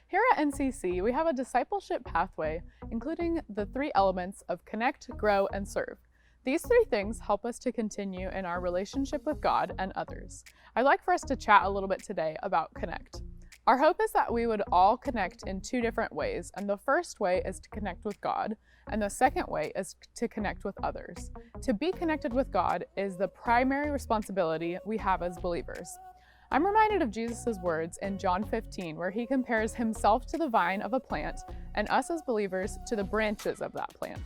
Here at NCC, we have a discipleship pathway, including the three elements of connect, grow, and serve. These three things help us to continue in our relationship with God and others. I'd like for us to chat a little bit today about connect. Our hope is that we would all connect in two different ways, and the first way is to connect with God, and the second way is to connect with others. To be connected with God is the primary responsibility we have as believers. I'm reminded of Jesus' words in John 15, where he compares himself to the vine of a plant and us as believers to the branches of that plant.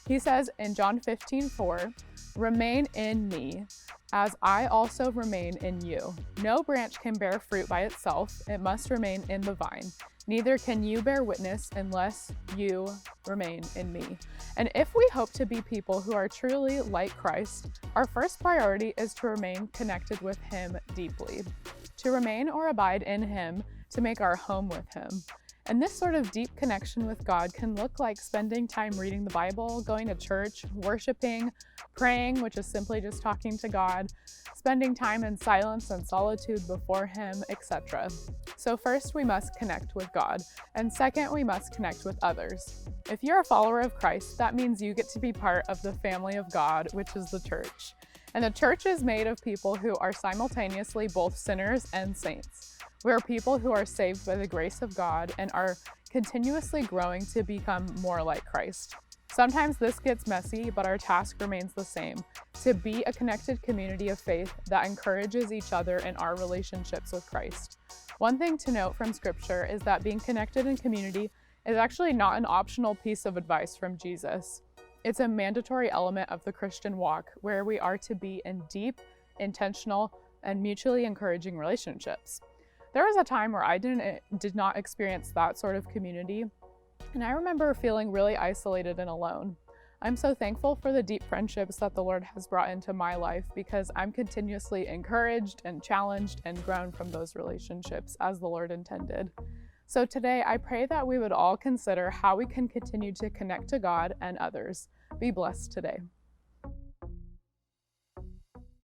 He says in John 15:4, "Remain in me, as I also remain in you. No branch can bear fruit by itself, it must remain in the vine. Neither can you bear witness unless you remain in me." And if we hope to be people who are truly like Christ, our first priority is to remain connected with him deeply, to remain or abide in him, to make our home with him. And this sort of deep connection with God can look like spending time reading the Bible, going to church, worshiping, praying, which is simply just talking to God, spending time in silence and solitude before him, etc. So first, we must connect with God, and second, we must connect with others. If you're a follower of Christ, that means you get to be part of the family of God, which is the church. And the church is made of people who are simultaneously both sinners and saints. We are people who are saved by the grace of God and are continuously growing to become more like Christ. Sometimes this gets messy, but our task remains the same: to be a connected community of faith that encourages each other in our relationships with Christ. One thing to note from Scripture is that being connected in community is actually not an optional piece of advice from Jesus. It's a mandatory element of the Christian walk where we are to be in deep, intentional, and mutually encouraging relationships. There was a time where I did not experience that sort of community, and I remember feeling really isolated and alone. I'm so thankful for the deep friendships that the Lord has brought into my life because I'm continuously encouraged and challenged and grown from those relationships as the Lord intended. So today, I pray that we would all consider how we can continue to connect to God and others. Be blessed today.